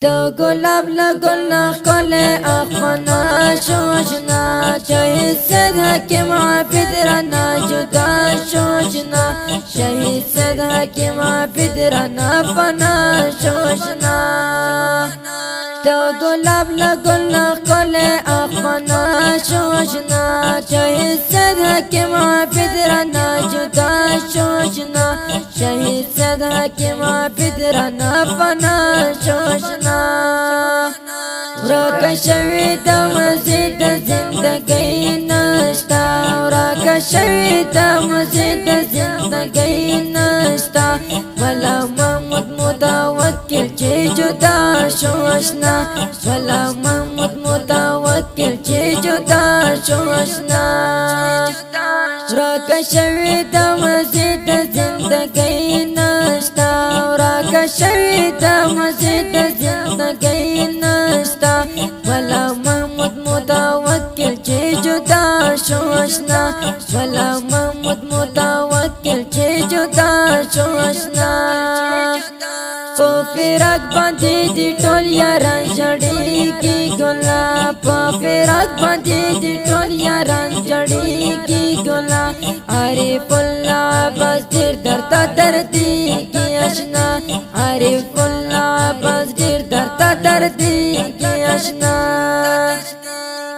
تو گلاب لگل کل اخونا شوشنا شهید صد حکیم عابد رنا جدا شوشنا شهید صد حکیم عابد رنا فنا شوشنا تو گلاب لگل کل اخونا شوشنا شهید صد حکیم عابد رنا جدا شوشنا شهید صد حکیم عابد رنا فنا شوشنا ورک شوی د مزید زندگی نشتا ورک شوی د مزید زندگی نشتا ولا محمود متوکل چې جدا شوشنا ولا محمود متوکل چې جدا شوشنا ورک شوی د مزید زندگی نشتا ورک شوی د مزید زندگی نشتا ولا محمود متوکل چې جدا شوشنا ولا محمود متوکل چې جدا شوشنا په فراق باندې دی ټول یاران جړېږي ګلا په فراق باندې دی ټول یاران جړېږي ګلا عارف الله بس ډېر درته دردېږي اشنا عارف الله بس ډېر درته دردېږي اشنا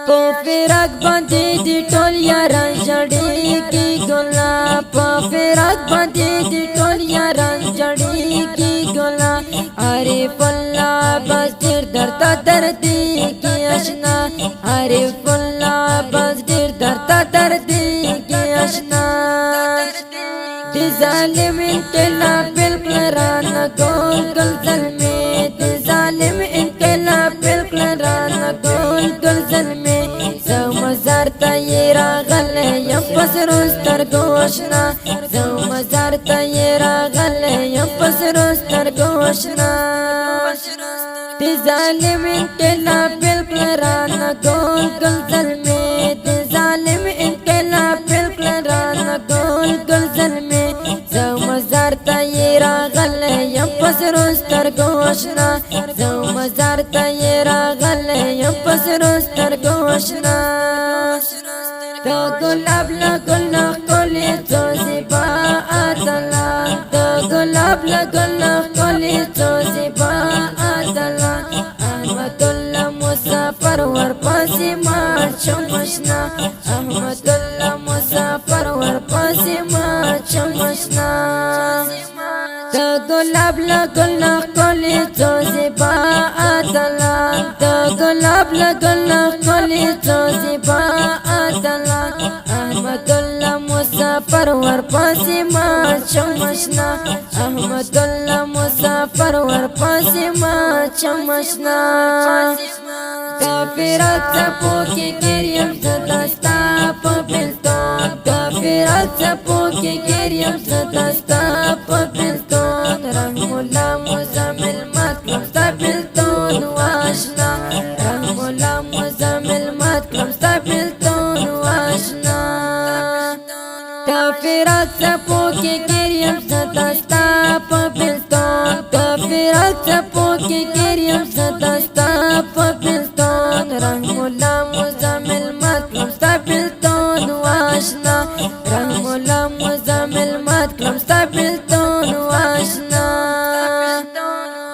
په فراق باندې دی ټول یاران جړېږي ګلا په فراق باندې دی ټول یاران جړېږي ګلا عارف الله بس ډېر درته دردېږي اشنا عارف الله بس ډېر درته دردېږي اشنا دی ظالم انقلاب بالکل رانه ګول ګل ظلمې دی ظالم انقلاب بالکل رانه ګول ګل ظلمې زه مزار ته یې راغلی یم په سرو سترګو اشنا زه مزار ته یې راغلی یم په سرو سترګو اشنا دی ظالم انقلاب بالکل رانه ګول ګل ظلمې دی ظالم انقلاب بالکل رانه ګول ګل ظلمې زه مزار ته یې راغلی یم په سرو سترګو اشنا زه مزار ته یې راغلی یم په سرو سترګو اشنا د ګلاب له ګل ښکلې څو زیبا اتلا د ګلاب له ګل ښکلې څو زیبا اتلا احمد الله مسافر ورپسې ما شم اشنا احمد الله مسافر ورپسې ما شم اشنا د ګلاب له ګل ښکلې څو زیبا اتلا د ګلاب له ګل ښکلې څو زیبا اتلا احمد الله مسافر ورپسې ما شم اشنا احمد الله مسافر ورپسې ما شم اشنا د فراق څپو کې ګریم زه دستا په بېلتون د فراق څپو کې ګریم زه دستا په بېلتون رحم الله مزمل مات کړم ستا بېلتون واشنا رحم الله مزمل مات کړم ستا بېلتون واشنا د فراق څپو کې ګریم زه دستا په بېلتون د فراق څپو کې ګریم زه دستا په بېلتون رحم الله مزمل مات کړم ستا بېلتون واشنا رحم الله مزمل مات کړم ستا بېلتون واشنا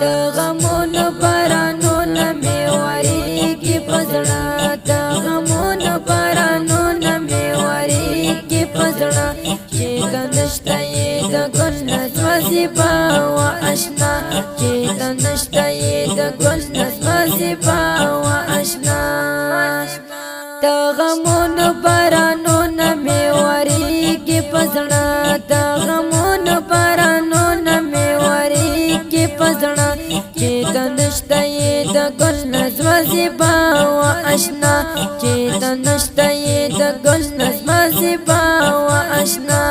د غمونو بارانونه مې وریږي په زړه د غمونو بارانونه مې وریږي په زړه چې ته نشته یې د ګل نظمه زیبا و اشنا چې ته نشته یې د ګل نظمه زیبا و اشنا د غمونو بارانونه مې وریږي په زړه د غمونو بارانونه مې وریږي په زړه چې ته نشته یې د ګل نظمه زیبا و اشنا چې ته نشته یې د ګل نظمه زیبا و اشنا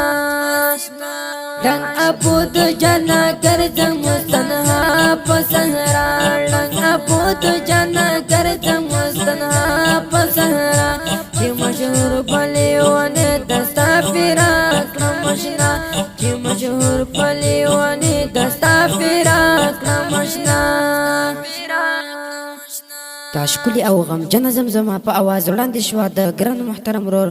رنگ ابو دو جانا گرزم مستنها پسهرا رنگ ابو دو جانا گرزم مستنها پسهرا چی مشهور پلیوانی دستا فراق نمشنا چی مشهور پلیوانی دستا فراق نمشنا دا ښکلي او غمجنه زمزمه په اواز وړاندې شوه د ګران محترم ورور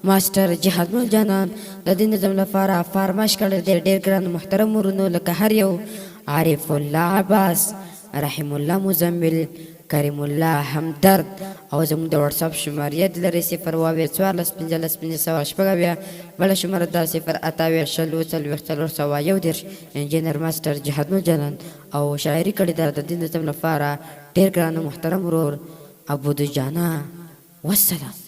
ماسټر جهاد مل جانان د دې نظم لپاره فرمایش کړی دی ډېر ګران محترم ورونو لکه هر یو عارف الله عباس رحم الله مزمل کریم الله همدرد او زموږ د واتساپ شماره لري 014141515 بله شماره دا 028404041 انجینر ماسټر جهاد مل جانان او شاعري کړې ده د دې نظم لپاره ډېر ګران محترم ورور ابو دجانا والسلام.